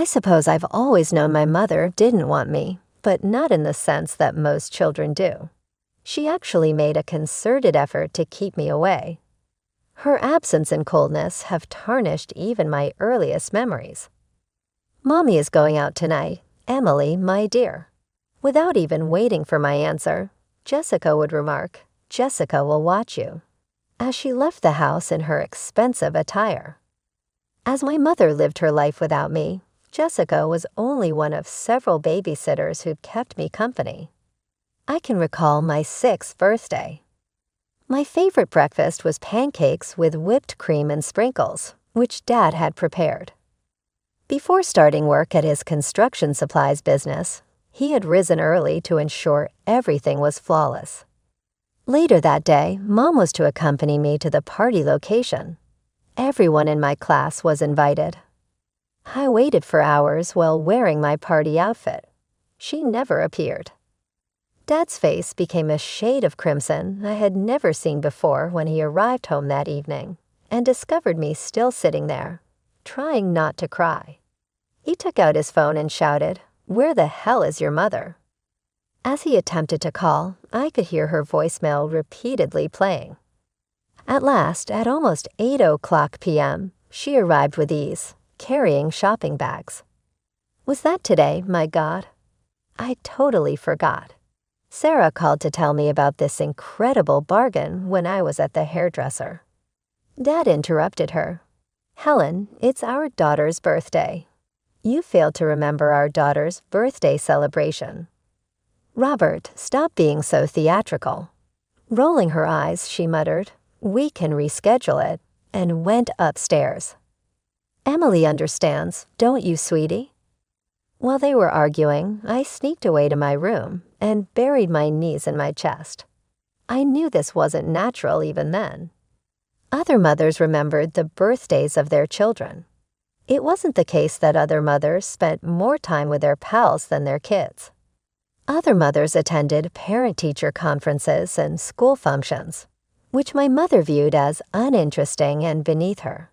I suppose I've always known my mother didn't want me, but not in the sense that most children do. She actually made a concerted effort to keep me away. Her absence and coldness have tarnished even my earliest memories. "Mommy is going out tonight, Emily, my dear." Without even waiting for my answer, Jessica would remark, "Jessica will watch you," as she left the house in her expensive attire. As my mother lived her life without me, Jessica was only one of several babysitters who'd kept me company. I can recall my 6th birthday. My favorite breakfast was pancakes with whipped cream and sprinkles, which Dad had prepared. Before starting work at his construction supplies business, he had risen early to ensure everything was flawless. Later that day, Mom was to accompany me to the party location. Everyone in my class was invited. I waited for hours while wearing my party outfit. She never appeared. Dad's face became a shade of crimson I had never seen before when he arrived home that evening and discovered me still sitting there, trying not to cry. He took out his phone and shouted, "Where the hell is your mother?" As he attempted to call, I could hear her voicemail repeatedly playing. At last, at almost 8:00 p.m., she arrived with ease, carrying shopping bags. Was that today, my God? I totally forgot. Sarah called to tell me about this incredible bargain when I was at the hairdresser. Dad interrupted her. "Helen, it's our daughter's birthday. You failed to remember our daughter's birthday celebration." "Robert, stop being so theatrical." Rolling her eyes, she muttered, "We can reschedule it," and went upstairs. "Emily understands, don't you, sweetie?" While they were arguing, I sneaked away to my room and buried my knees in my chest. I knew this wasn't natural even then. Other mothers remembered the birthdays of their children. It wasn't the case that other mothers spent more time with their pals than their kids. Other mothers attended parent-teacher conferences and school functions, which my mother viewed as uninteresting and beneath her.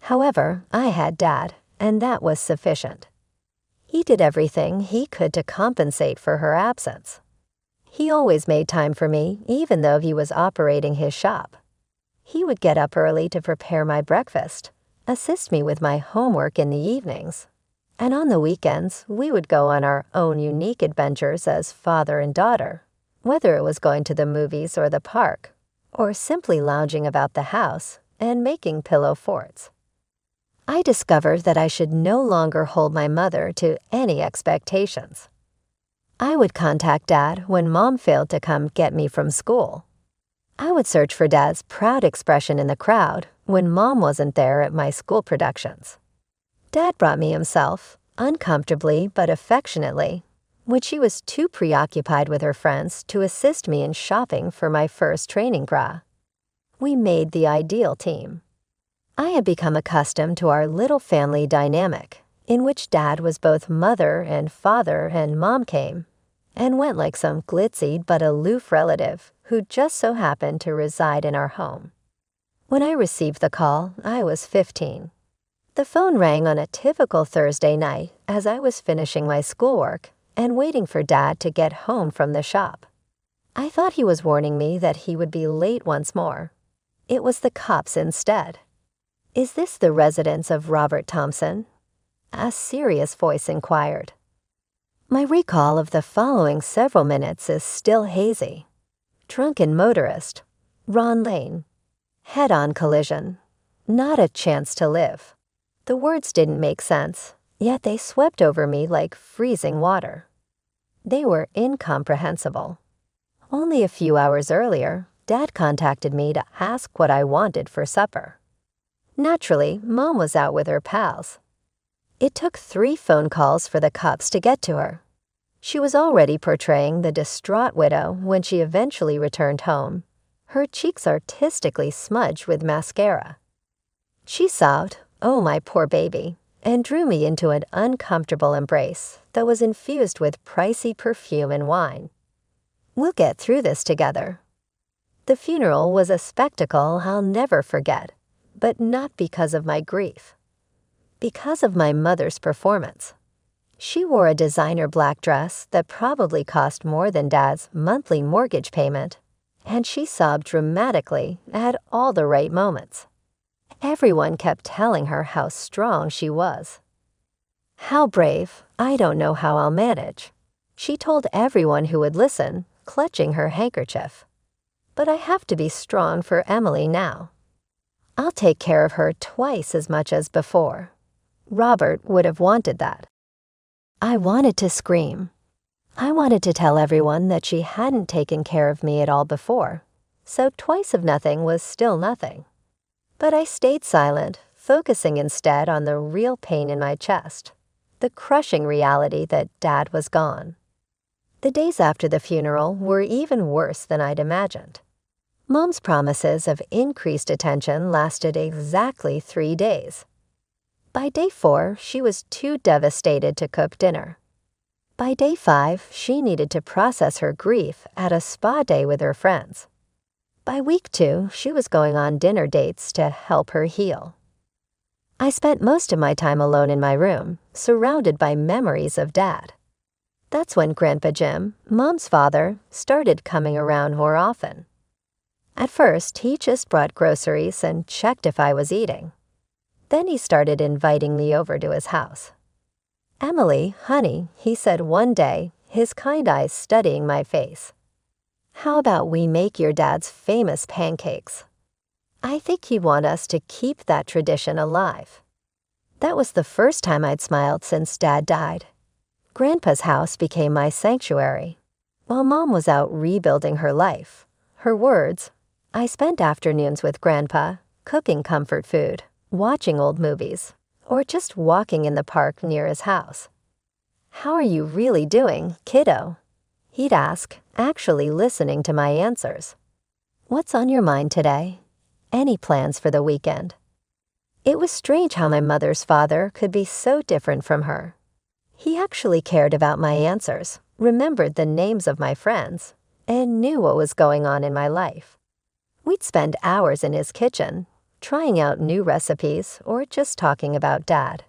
However, I had Dad, and that was sufficient. He did everything he could to compensate for her absence. He always made time for me, even though he was operating his shop. He would get up early to prepare my breakfast, assist me with my homework in the evenings, and on the weekends, we would go on our own unique adventures as father and daughter, whether it was going to the movies or the park, or simply lounging about the house and making pillow forts. I discovered that I should no longer hold my mother to any expectations. I would contact Dad when Mom failed to come get me from school. I would search for Dad's proud expression in the crowd when Mom wasn't there at my school productions. Dad brought me himself, uncomfortably but affectionately, when she was too preoccupied with her friends to assist me in shopping for my first training bra. We made the ideal team. I had become accustomed to our little family dynamic, in which Dad was both mother and father and Mom came and went like some glitzy but aloof relative who just so happened to reside in our home. When I received the call, I was 15. The phone rang on a typical Thursday night as I was finishing my schoolwork and waiting for Dad to get home from the shop. I thought he was warning me that he would be late once more. It was the cops instead. "Is this the residence of Robert Thompson?" a serious voice inquired. My recall of the following several minutes is still hazy. Drunken motorist, Ron Lane, head-on collision, not a chance to live. The words didn't make sense, yet they swept over me like freezing water. They were incomprehensible. Only a few hours earlier, Dad contacted me to ask what I wanted for supper. Naturally, Mom was out with her pals. It took 3 phone calls for the cops to get to her. She was already portraying the distraught widow when she eventually returned home, her cheeks artistically smudged with mascara. She sobbed, "Oh, my poor baby," and drew me into an uncomfortable embrace that was infused with pricey perfume and wine. "We'll get through this together." The funeral was a spectacle I'll never forget, but not because of my grief. because of my mother's performance. She wore a designer black dress that probably cost more than Dad's monthly mortgage payment, and she sobbed dramatically at all the right moments. Everyone kept telling her how strong she was. How brave, I don't know how I'll manage, she told everyone who would listen, clutching her handkerchief. But I have to be strong for Emily now. I'll take care of her twice as much as before. Robert would have wanted that. I wanted to scream. I wanted to tell everyone that she hadn't taken care of me at all before, so twice of nothing was still nothing. But I stayed silent, focusing instead on the real pain in my chest, the crushing reality that Dad was gone. The days after the funeral were even worse than I'd imagined. Mom's promises of increased attention lasted exactly 3 days. By day 4, she was too devastated to cook dinner. By day 5, she needed to process her grief at a spa day with her friends. By week 2, she was going on dinner dates to help her heal. I spent most of my time alone in my room, surrounded by memories of Dad. That's when Grandpa Jim, Mom's father, started coming around more often. At first, he just brought groceries and checked if I was eating. Then he started inviting me over to his house. "Emily, honey," he said one day, his kind eyes studying my face. "How about we make your dad's famous pancakes?" I think he'd want us to keep that tradition alive. That was the first time I'd smiled since Dad died. Grandpa's house became my sanctuary. While Mom was out rebuilding her life, her words, I spent afternoons with Grandpa, cooking comfort food, watching old movies, or just walking in the park near his house. "How are you really doing, kiddo?" he'd ask, actually listening to my answers. "What's on your mind today? Any plans for the weekend?" It was strange how my mother's father could be so different from her. He actually cared about my answers, remembered the names of my friends, and knew what was going on in my life. We'd spend hours in his kitchen, trying out new recipes or just talking about Dad.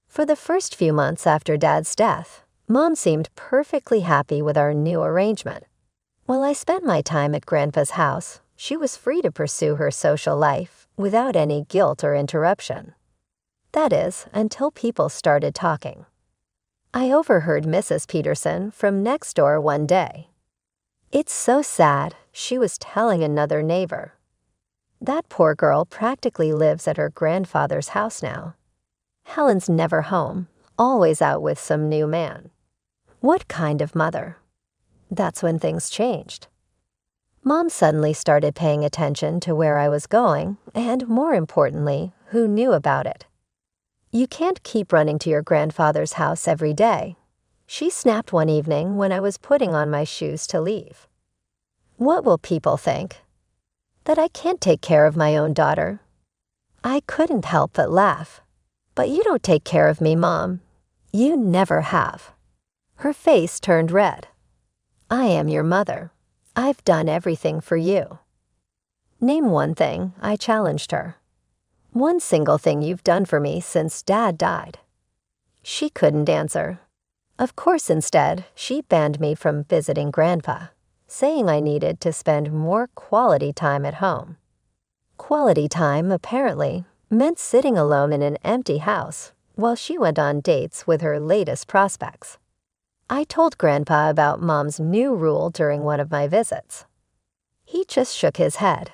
For the first few months after Dad's death, Mom seemed perfectly happy with our new arrangement. While I spent my time at Grandpa's house, she was free to pursue her social life without any guilt or interruption. That is, until people started talking. I overheard Mrs. Peterson from next door one day. "It's so sad," she was telling another neighbor. "That poor girl practically lives at her grandfather's house now. Helen's never home, always out with some new man. What kind of mother?" That's when things changed. Mom suddenly started paying attention to where I was going, and more importantly, who knew about it. "You can't keep running to your grandfather's house every day," she snapped one evening when I was putting on my shoes to leave. "What will people think? That I can't take care of my own daughter?" I couldn't help but laugh. "But you don't take care of me, Mom. You never have." Her face turned red. "I am your mother. I've done everything for you." "Name one thing," I challenged her. "One single thing you've done for me since Dad died." She couldn't answer. Of course, instead, she banned me from visiting Grandpa, saying I needed to spend more quality time at home. Quality time, apparently, meant sitting alone in an empty house while she went on dates with her latest prospects. I told Grandpa about Mom's new rule during one of my visits. He just shook his head.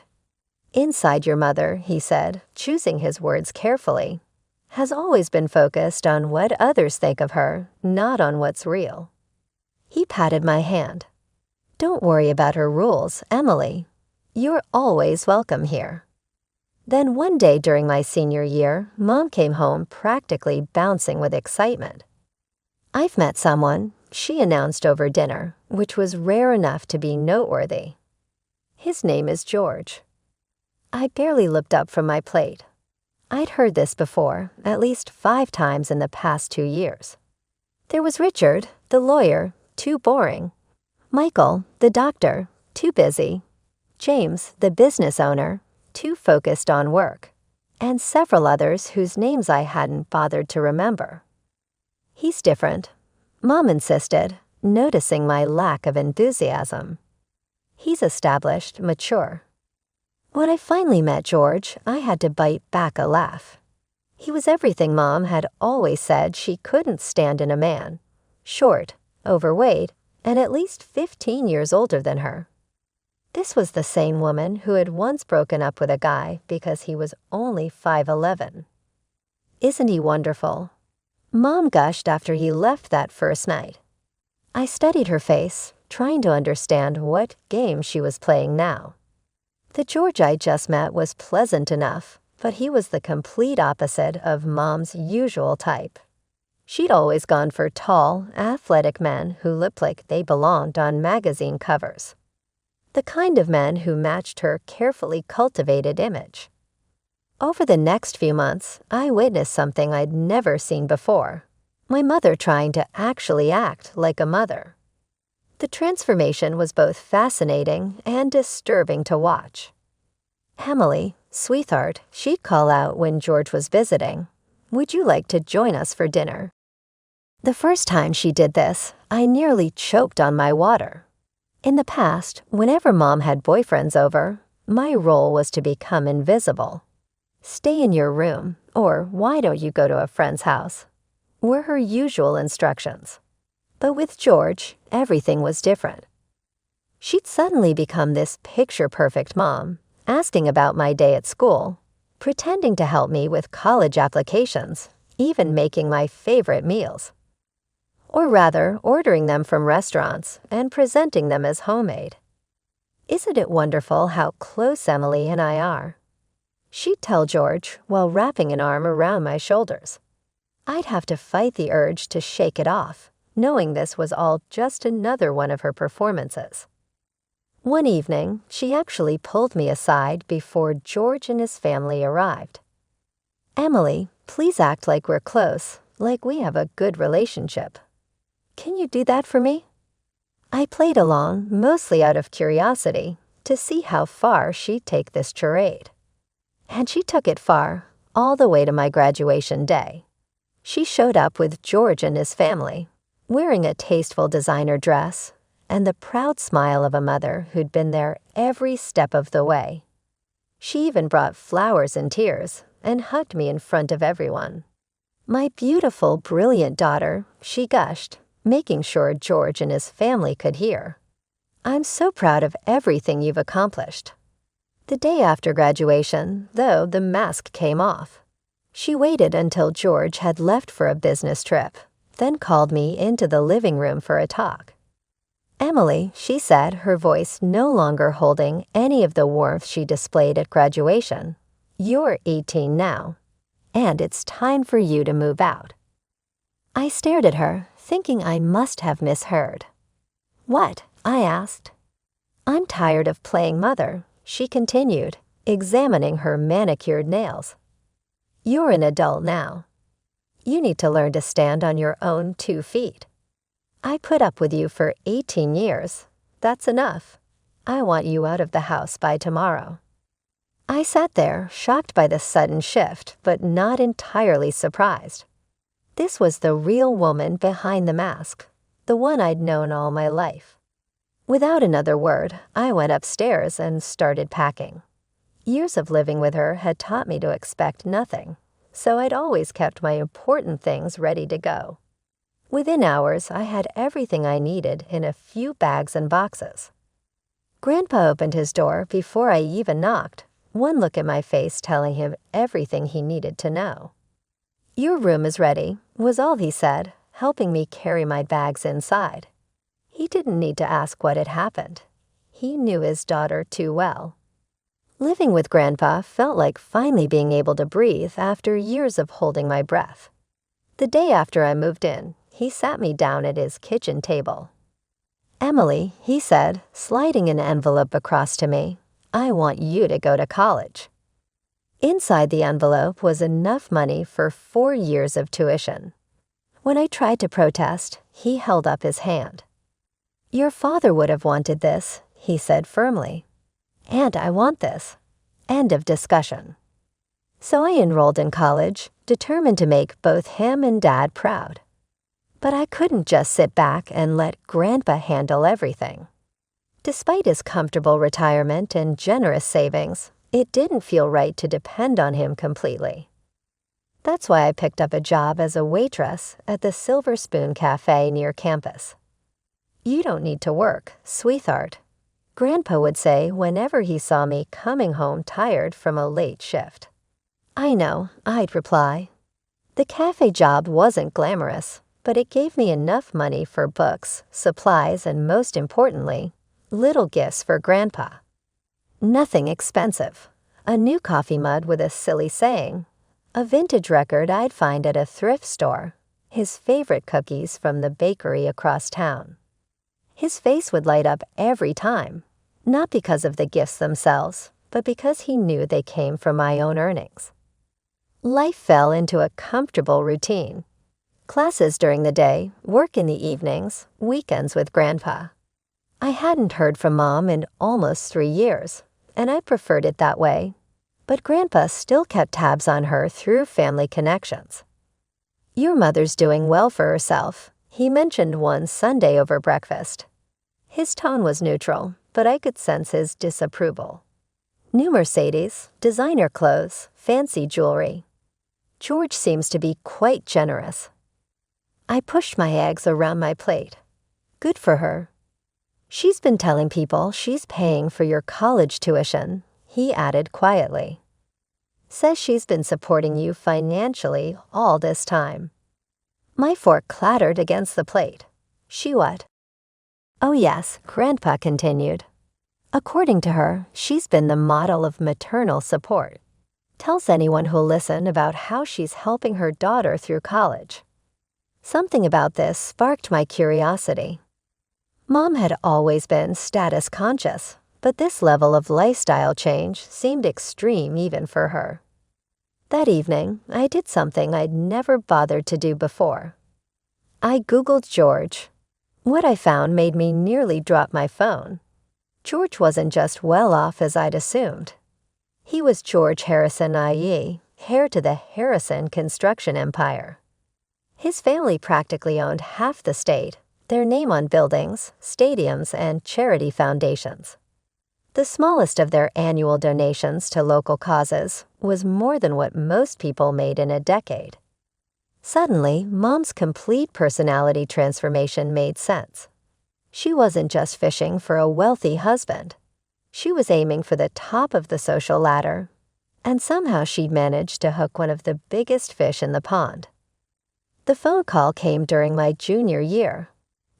"Inside your mother," he said, choosing his words carefully, "has always been focused on what others think of her, not on what's real." He patted my hand. "Don't worry about her rules, Emily. You're always welcome here." Then one day during my senior year, Mom came home practically bouncing with excitement. "I've met someone," she announced over dinner, which was rare enough to be noteworthy. "His name is George." I barely looked up from my plate. I'd heard this before, at least 5 times in the past 2 years. There was Richard, the lawyer, too boring. Michael, the doctor, too busy. James, the business owner, too focused on work. and several others whose names I hadn't bothered to remember. "He's different," Mom insisted, noticing my lack of enthusiasm. "He's established, mature." When I finally met George, I had to bite back a laugh. He was everything Mom had always said she couldn't stand in a man: short, overweight, and at least 15 years older than her. This was the same woman who had once broken up with a guy because he was only 5'11". "Isn't he wonderful?" Mom gushed after he left that first night. I studied her face, trying to understand what game she was playing now. The George I just met was pleasant enough, but he was the complete opposite of Mom's usual type. She'd always gone for tall, athletic men who looked like they belonged on magazine covers. The kind of men who matched her carefully cultivated image. Over the next few months, I witnessed something I'd never seen before: my mother trying to actually act like a mother. The transformation was both fascinating and disturbing to watch. "Emily, sweetheart," she'd call out when George was visiting, "would you like to join us for dinner?" The first time she did this, I nearly choked on my water. In the past, whenever Mom had boyfriends over, my role was to become invisible. "Stay in your room," or "why don't you go to a friend's house?" were her usual instructions. But with George, everything was different. She'd suddenly become this picture-perfect mom, asking about my day at school, pretending to help me with college applications, even making my favorite meals. Or rather, ordering them from restaurants and presenting them as homemade. Isn't it wonderful how close Emily and I are? She'd tell George while wrapping an arm around my shoulders. I'd have to fight the urge to shake it off, knowing this was all just another one of her performances. One evening, she actually pulled me aside before George and his family arrived. "Emily, please act like we're close, like we have a good relationship. Can you do that for me?" I played along, mostly out of curiosity, to see how far she'd take this charade. And she took it far, all the way to my graduation day. She showed up with George and his family, wearing a tasteful designer dress, and the proud smile of a mother who'd been there every step of the way. She even brought flowers and tears and hugged me in front of everyone. "My beautiful, brilliant daughter," she gushed, making sure George and his family could hear. "I'm so proud of everything you've accomplished." The day after graduation, though, the mask came off. She waited until George had left for a business trip, then called me into the living room for a talk. "Emily," she said, her voice no longer holding any of the warmth she displayed at graduation, "you're 18 now, and it's time for you to move out." I stared at her, thinking I must have misheard. "What?" I asked. "I'm tired of playing mother," she continued, examining her manicured nails. "You're an adult now. You need to learn to stand on your own 2 feet. I put up with you for 18 years. That's enough. I want you out of the house by tomorrow." I sat there, shocked by the sudden shift, but not entirely surprised. This was the real woman behind the mask, the one I'd known all my life. Without another word, I went upstairs and started packing. Years of living with her had taught me to expect nothing, so I'd always kept my important things ready to go. Within hours, I had everything I needed in a few bags and boxes. Grandpa opened his door before I even knocked, one look at my face telling him everything he needed to know. "Your room is ready," was all he said, helping me carry my bags inside. He didn't need to ask what had happened. He knew his daughter too well. Living with Grandpa felt like finally being able to breathe after years of holding my breath. The day after I moved in, he sat me down at his kitchen table. "Emily," he said, sliding an envelope across to me, "I want you to go to college." Inside the envelope was enough money for 4 years of tuition. When I tried to protest, he held up his hand. "Your father would have wanted this," he said firmly. "And I want this. End of discussion." So I enrolled in college, determined to make both him and Dad proud. But I couldn't just sit back and let Grandpa handle everything. Despite his comfortable retirement and generous savings, it didn't feel right to depend on him completely. That's why I picked up a job as a waitress at the Silver Spoon Cafe near campus. "You don't need to work, sweetheart," Grandpa would say whenever he saw me coming home tired from a late shift. "I know," I'd reply. The cafe job wasn't glamorous, but it gave me enough money for books, supplies, and most importantly, little gifts for Grandpa. Nothing expensive. A new coffee mug with a silly saying, a vintage record I'd find at a thrift store, his favorite cookies from the bakery across town. His face would light up every time, not because of the gifts themselves, but because he knew they came from my own earnings. Life fell into a comfortable routine. Classes during the day, work in the evenings, weekends with Grandpa. I hadn't heard from Mom in almost 3 years, and I preferred it that way. But Grandpa still kept tabs on her through family connections. "Your mother's doing well for herself," he mentioned one Sunday over breakfast. His tone was neutral, but I could sense his disapproval. New Mercedes, designer clothes, fancy jewelry. "George seems to be quite generous." I pushed my eggs around my plate. "Good for her." "She's been telling people she's paying for your college tuition," he added quietly. "Says she's been supporting you financially all this time." My fork clattered against the plate. "She what?" "Oh yes," Grandpa continued. "According to her, she's been the model of maternal support. Tells anyone who'll listen about how she's helping her daughter through college." Something about this sparked my curiosity. Mom had always been status conscious, but this level of lifestyle change seemed extreme even for her. That evening, I did something I'd never bothered to do before. I Googled George. What I found made me nearly drop my phone. George wasn't just well off as I'd assumed. He was George Harrison IE, heir to the Harrison construction empire. His family practically owned half the state, their name on buildings, stadiums, and charity foundations. The smallest of their annual donations to local causes was more than what most people made in a decade. Suddenly, Mom's complete personality transformation made sense. She wasn't just fishing for a wealthy husband. She was aiming for the top of the social ladder, and somehow she'd managed to hook one of the biggest fish in the pond. The phone call came during my junior year.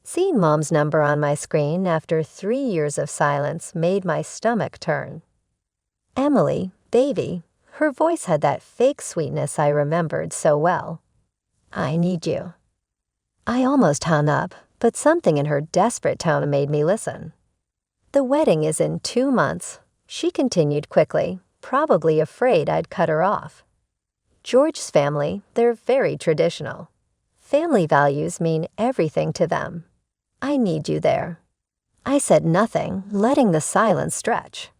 Seeing Mom's number on my screen after 3 years of silence made my stomach turn. "Emily, baby," her voice had that fake sweetness I remembered so well. "I need you." I almost hung up, but something in her desperate tone made me listen. "The wedding is in 2 months," she continued quickly, probably afraid I'd cut her off. "George's family, they're very traditional. Family values mean everything to them. I need you there." I said nothing, letting the silence stretch.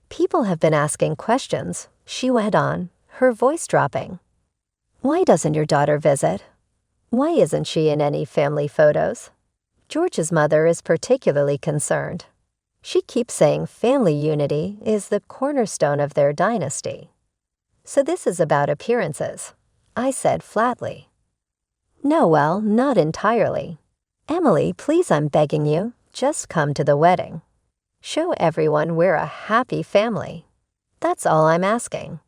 "People have been asking questions," she went on, her voice dropping. "Why doesn't your daughter visit? Why isn't she in any family photos? George's mother is particularly concerned. She keeps saying family unity is the cornerstone of their dynasty." "So this is about appearances," I said flatly. "No, well, not entirely. Emily, please, I'm begging you, just come to the wedding. Show everyone we're a happy family. That's all I'm asking."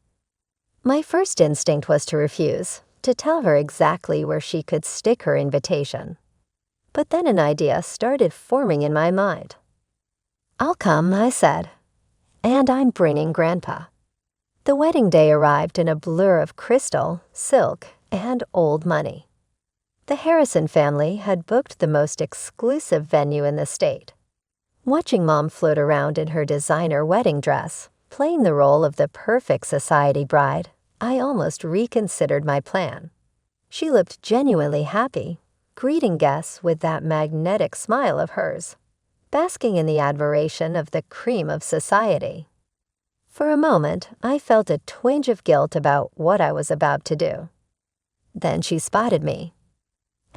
My first instinct was to refuse, to tell her exactly where she could stick her invitation. But then an idea started forming in my mind. "I'll come," I said. "And I'm bringing Grandpa." The wedding day arrived in a blur of crystal, silk, and old money. The Harrison family had booked the most exclusive venue in the state. Watching Mom float around in her designer wedding dress, playing the role of the perfect society bride, I almost reconsidered my plan. She looked genuinely happy, greeting guests with that magnetic smile of hers, basking in the admiration of the cream of society. For a moment, I felt a twinge of guilt about what I was about to do. Then she spotted me.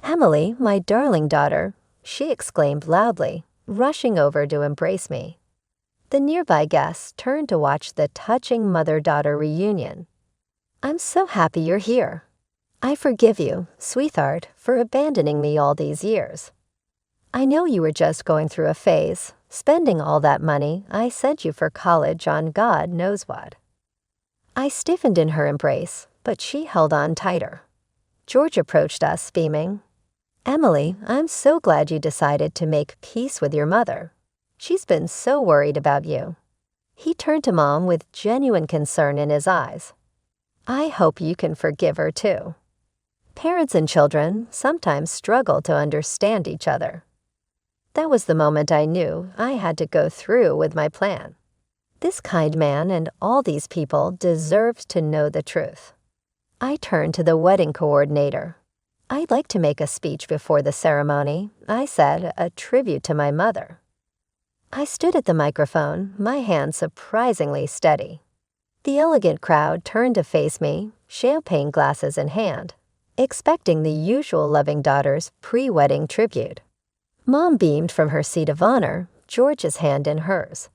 "Emily, my darling daughter," she exclaimed loudly, rushing over to embrace me. The nearby guests turned to watch the touching mother-daughter reunion. "I'm so happy you're here. I forgive you, sweetheart, for abandoning me all these years. I know you were just going through a phase, spending all that money I sent you for college on God knows what." I stiffened in her embrace, but she held on tighter. George approached us, beaming. "Emily, I'm so glad you decided to make peace with your mother. She's been so worried about you." He turned to Mom with genuine concern in his eyes. "I hope you can forgive her too." Parents and children sometimes struggle to understand each other. That was the moment I knew I had to go through with my plan. This kind man and all these people deserved to know the truth. I turned to the wedding coordinator. "I'd like to make a speech before the ceremony," I said, "a tribute to my mother." I stood at the microphone, my hand surprisingly steady. The elegant crowd turned to face me, champagne glasses in hand, expecting the usual loving daughter's pre-wedding tribute. Mom beamed from her seat of honor, George's hand in hers.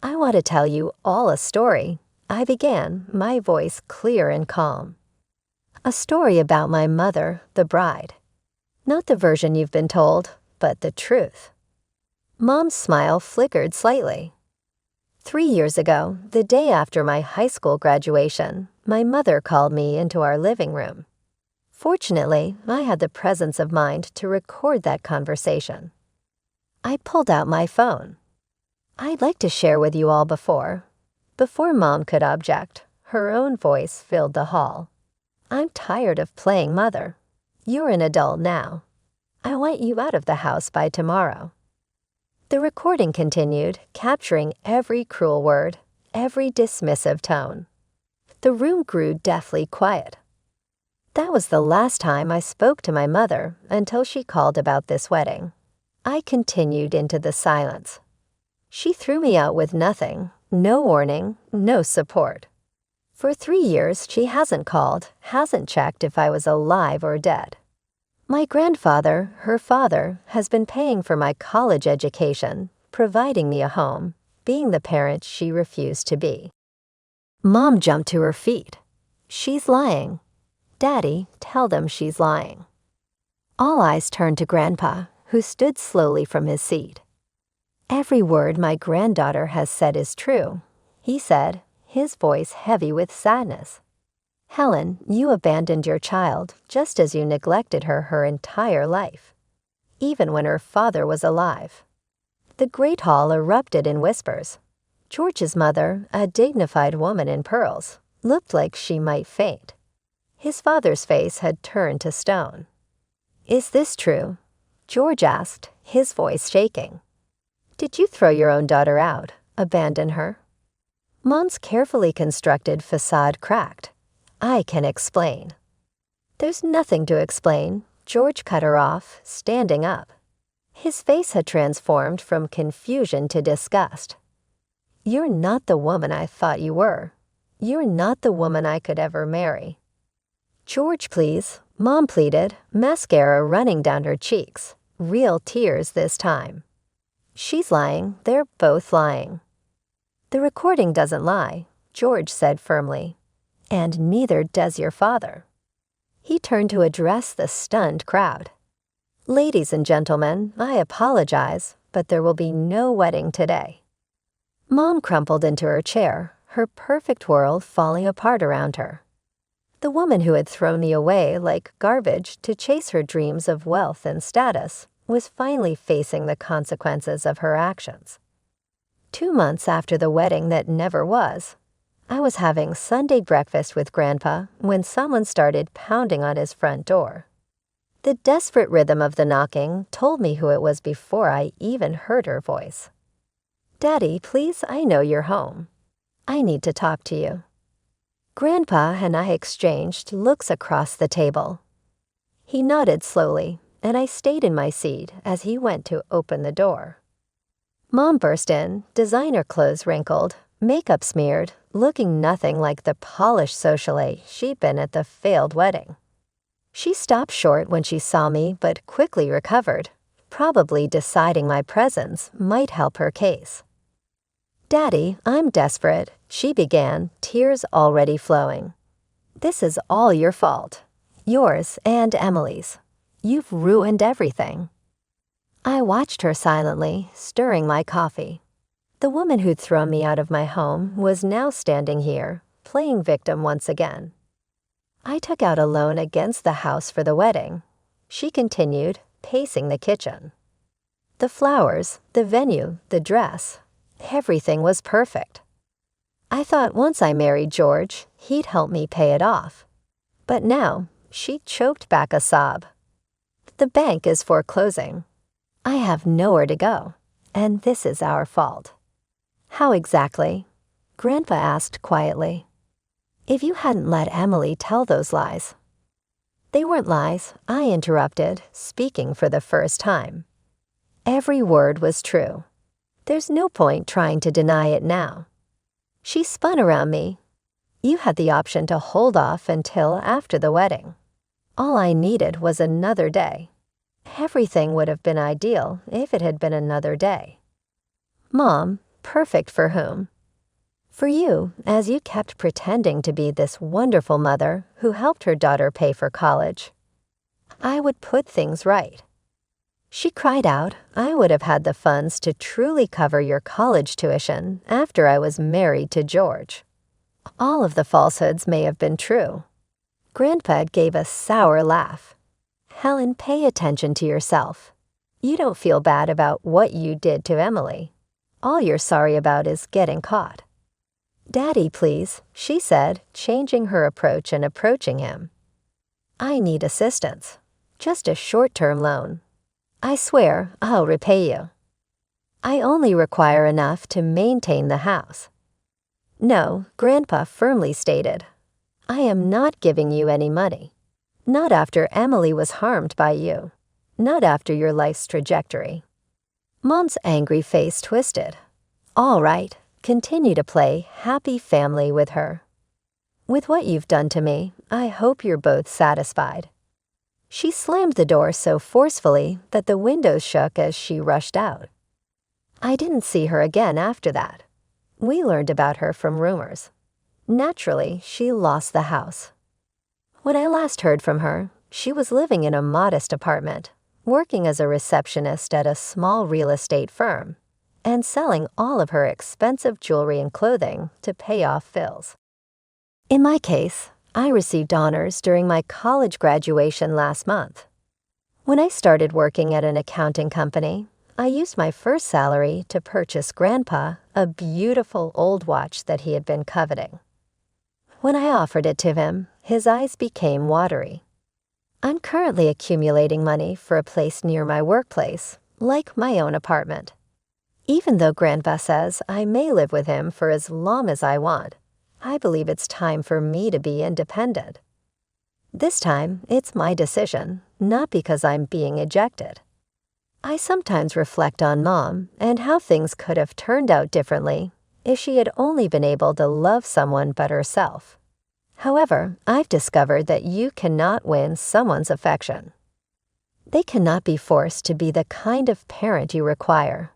"I want to tell you all a story," I began, my voice clear and calm. "A story about my mother, the bride. Not the version you've been told, but the truth." Mom's smile flickered slightly. 3 years ago, the day after my high school graduation, my mother called me into our living room. Fortunately, I had the presence of mind to record that conversation. I pulled out my phone. "I'd like to share with you all before." Before Mom could object, her own voice filled the hall. "I'm tired of playing mother. You're an adult now. I want you out of the house by tomorrow." The recording continued, capturing every cruel word, every dismissive tone. The room grew deathly quiet. That was the last time I spoke to my mother until she called about this wedding. I continued into the silence. She threw me out with nothing, no warning, no support. For 3 years, she hasn't called, hasn't checked if I was alive or dead. My grandfather, her father, has been paying for my college education, providing me a home, being the parent she refused to be. Mom jumped to her feet. "She's lying. Daddy, tell them she's lying." All eyes turned to Grandpa, who stood slowly from his seat. "Every word my granddaughter has said is true," he said, his voice heavy with sadness. "Helen, you abandoned your child just as you neglected her entire life, even when her father was alive." The great hall erupted in whispers. George's mother, a dignified woman in pearls, looked like she might faint. His father's face had turned to stone. "Is this true?" George asked, his voice shaking. "Did you throw your own daughter out, abandon her?" Mom's carefully constructed facade cracked. "I can explain." "There's nothing to explain," George cut her off, standing up. His face had transformed from confusion to disgust. "You're not the woman I thought you were. You're not the woman I could ever marry." "George, please," Mom pleaded, mascara running down her cheeks, real tears this time. "She's lying, they're both lying." "The recording doesn't lie," George said firmly. "And neither does your father." He turned to address the stunned crowd. "Ladies and gentlemen, I apologize, but there will be no wedding today." Mom crumpled into her chair, her perfect world falling apart around her. The woman who had thrown me away like garbage to chase her dreams of wealth and status was finally facing the consequences of her actions. 2 months after the wedding that never was, I was having Sunday breakfast with Grandpa when someone started pounding on his front door. The desperate rhythm of the knocking told me who it was before I even heard her voice. "Daddy, please, I know you're home. I need to talk to you." Grandpa and I exchanged looks across the table. He nodded slowly, and I stayed in my seat as he went to open the door. Mom burst in, designer clothes wrinkled, makeup smeared, looking nothing like the polished socialite she'd been at the failed wedding. She stopped short when she saw me but quickly recovered, probably deciding my presence might help her case. "Daddy, I'm desperate," she began, tears already flowing. "This is all your fault. Yours and Emily's. You've ruined everything." I watched her silently, stirring my coffee. The woman who'd thrown me out of my home was now standing here, playing victim once again. "I took out a loan against the house for the wedding," she continued, pacing the kitchen. "The flowers, the venue, the dress, everything was perfect. I thought once I married George, he'd help me pay it off. But now," she choked back a sob, "the bank is foreclosing. I have nowhere to go, and this is our fault." "How exactly?" Grandpa asked quietly. "If you hadn't let Emily tell those lies." "They weren't lies," I interrupted, speaking for the first time. Every word was true. There's no point trying to deny it now. She spun around me. "You had the option to hold off until after the wedding. All I needed was another day. Everything would have been ideal if it had been another day." "Mom, perfect for whom?" "For you, as you kept pretending to be this wonderful mother who helped her daughter pay for college. I would put things right." She cried out, "I would have had the funds to truly cover your college tuition after I was married to George." All of the falsehoods may have been true. Grandpa gave a sour laugh. "Helen, pay attention to yourself. You don't feel bad about what you did to Emily. All you're sorry about is getting caught." "Daddy, please," she said, changing her approach and approaching him. "I need assistance. Just a short-term loan. I swear I'll repay you. I only require enough to maintain the house." "No," Grandpa firmly stated. "I am not giving you any money. Not after Emily was harmed by you. Not after your life's trajectory." Mom's angry face twisted. "All right, continue to play happy family with her. With what you've done to me, I hope you're both satisfied." She slammed the door so forcefully that the windows shook as she rushed out. I didn't see her again after that. We learned about her from rumors. Naturally, she lost the house. When I last heard from her, she was living in a modest apartment, working as a receptionist at a small real estate firm, and selling all of her expensive jewelry and clothing to pay off bills. In my case, I received honors during my college graduation last month. When I started working at an accounting company, I used my first salary to purchase Grandpa a beautiful old watch that he had been coveting. When I offered it to him, his eyes became watery. I'm currently accumulating money for a place near my workplace, like my own apartment. Even though Grandpa says I may live with him for as long as I want, I believe it's time for me to be independent. This time, it's my decision, not because I'm being ejected. I sometimes reflect on Mom and how things could have turned out differently if she had only been able to love someone but herself. However, I've discovered that you cannot win someone's affection. They cannot be forced to be the kind of parent you require.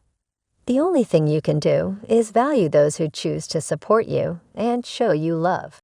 The only thing you can do is value those who choose to support you and show you love.